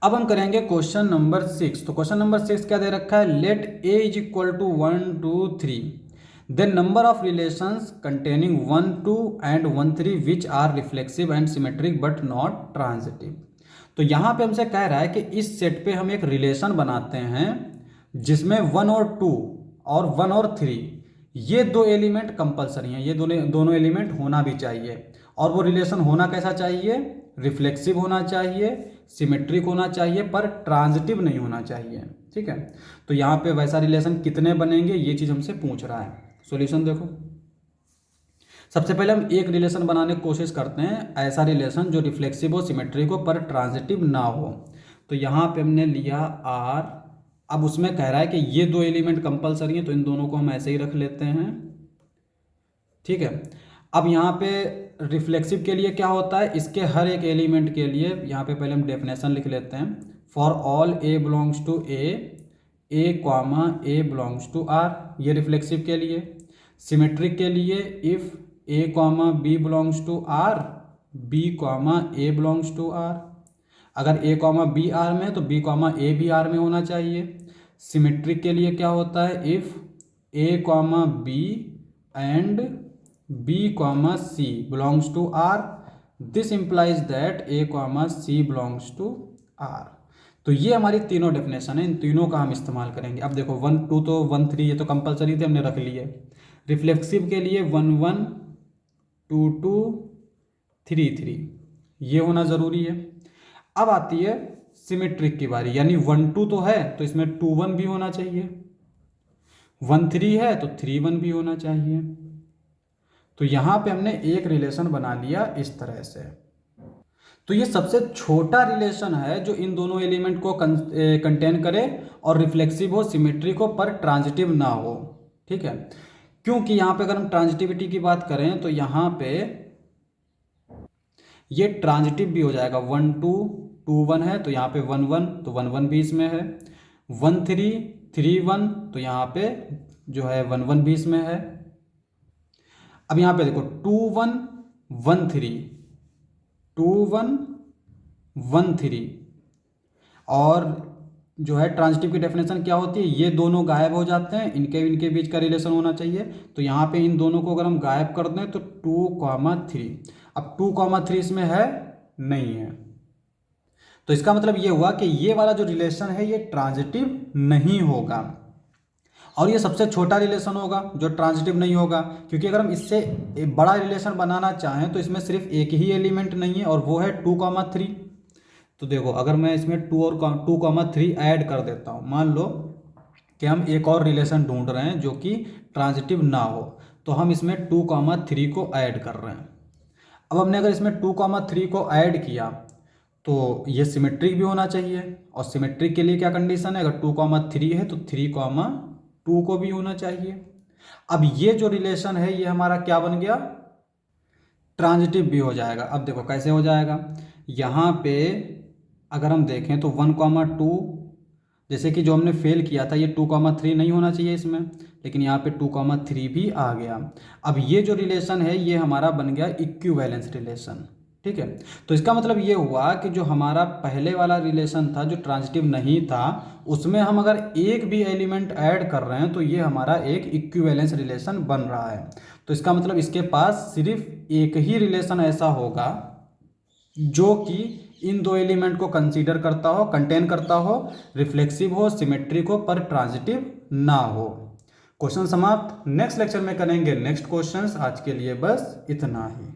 अब हम करेंगे क्वेश्चन नंबर 6। तो क्वेश्चन नंबर 6 क्या दे रखा है, let A is equal to 1 2 3 then number of relations containing 1 2 and 1 3 which are reflexive and symmetric but not transitive. तो यहाँ पे हमसे कह रहा है कि इस सेट पे हम एक रिलेशन बनाते हैं जिसमें 1 और 2 और 1 और 3 ये दो एलिमेंट कंपलसरी हैं, ये दोनों एलिमेंट होना भी चाहिए। और वो रिलेशन होना कैसा चाहिए, रिफ्लेक्सिव होना चाहिए, सिमेट्रिक होना चाहिए, पर ट्रांजिटिव नहीं होना चाहिए। ठीक है, तो यहाँ पे वैसा रिलेशन कितने बनेंगे ये चीज़ हमसे पूछ रहा है। सॉल्यूशन देखो, सबसे पहले हम एक रिलेशन बनाने की कोशिश करते हैं, ऐसा रिलेशन जो रिफ्लेक्सिव हो, सिमेट्रिक हो, पर ट्रांजिटिव ना हो। तो यहाँ पे हमने लिया R। अब उसमें कह रहा है कि ये दो एलिमेंट कंपलसरी हैं, तो इन दोनों को हम ऐसे ही रख लेते हैं। ठीक है, अब यहाँ पे रिफ्लेक्सिव के लिए क्या होता है, इसके हर एक एलिमेंट के लिए यहाँ पे पहले हम डेफिनेशन लिख लेते हैं। For all A belongs to A comma A belongs to R, ये रिफ्लेक्सिव के लिए। सिमेट्रिक के लिए if A comma B belongs to R, B comma A belongs to R. अगर ए कॉमा बी आर में है तो बी कॉमा ए भी आर में होना चाहिए। सिमेट्रिक के लिए क्या होता है, if A comma B and B comma C belongs to R, this implies that A comma C belongs to R. तो ये हमारी तीनों डेफिनेशन है, इन तीनों का हम इस्तेमाल करेंगे। अब देखो 1 2 तो 1 3 ये तो कंपलसरी थे, हमने रख लिए। रिफ्लेक्सिव के लिए 1 1 2 2 3 3 ये होना ज़रूरी है। अब आती है सिमेट्रिक की बारी, यानी 1 2 तो है तो इसमें 2 1 भी होना चाहिए, 1 3 है तो 3 1 भी होना चाहिए। तो यहाँ पे हमने एक रिलेशन बना लिया इस तरह से। तो ये सबसे छोटा रिलेशन है जो इन दोनों एलिमेंट को कंटेन करे और रिफ्लेक्सिव हो, सिमेट्रिक हो, पर ट्रांजिटिव ना हो। ठीक है, क्योंकि यहाँ पे अगर हम ट्रांजिटिविटी की बात करें तो यहाँ पे ये ट्रांजिटिव भी हो जाएगा। 1 2 2 1 है तो यहाँ पे 1 1, तो 1 1 भी इसमें है। 1 3 3 1, तो यहाँ पे जो है 1 1 भी इसमें है। अब यहाँ पे देखो 2 1 1 3, 2 1 1 3, और जो है ट्रांजिटिव की डेफिनेशन क्या होती है, ये दोनों गायब हो जाते हैं, इनके बीच का रिलेशन होना चाहिए। तो यहाँ पे इन दोनों को अगर हम गायब कर दें तो 2 3, अब 2 3 इसमें है नहीं है, तो इसका मतलब ये हुआ कि ये वाला जो रिलेशन है ये ट्रांजिटिव नहीं होगा। और ये सबसे छोटा रिलेशन होगा जो ट्रांजिटिव नहीं होगा, क्योंकि अगर हम इससे एक बड़ा रिलेशन बनाना चाहें तो इसमें सिर्फ एक ही एलिमेंट नहीं है और वो है 2 3। तो देखो अगर मैं इसमें 2 और 2 3 ऐड कर देता हूँ, मान लो कि हम एक और रिलेशन ढूंढ रहे हैं जो कि ट्रांजिटिव ना हो, तो हम इसमें 2 3 को ऐड कर रहे हैं। अब हमने अगर इसमें 2 3 को ऐड किया तो ये सिमेट्रिक भी होना चाहिए, और सिमेट्रिक के लिए क्या कंडीशन है, अगर 2 3 है तो 3 2 को भी होना चाहिए। अब ये जो रिलेशन है ये हमारा क्या बन गया, ट्रांजिटिव भी हो जाएगा। अब देखो कैसे हो जाएगा, यहाँ पे अगर हम देखें तो 1 2, जैसे कि जो हमने फेल किया था ये 2 3 नहीं होना चाहिए इसमें, लेकिन यहाँ पे 2 3 भी आ गया। अब ये जो रिलेशन है ये हमारा बन गया इक्विवेलेंस रिलेशन। ठीक है, तो इसका मतलब ये हुआ कि जो हमारा पहले वाला रिलेशन था जो ट्रांजिटिव नहीं था, उसमें हम अगर एक भी एलिमेंट ऐड कर रहे हैं तो ये हमारा एक इक्विवेलेंस रिलेशन बन रहा है। तो इसका मतलब इसके पास सिर्फ एक ही रिलेशन ऐसा होगा जो कि इन दो एलिमेंट को कंसीडर करता हो, कंटेन करता हो, रिफ्लेक्सिव हो, सिमेट्रिक हो, पर ट्रांजिटिव ना हो। क्वेश्चन समाप्त। नेक्स्ट लेक्चर में करेंगे नेक्स्ट क्वेश्चंस। आज के लिए बस इतना ही।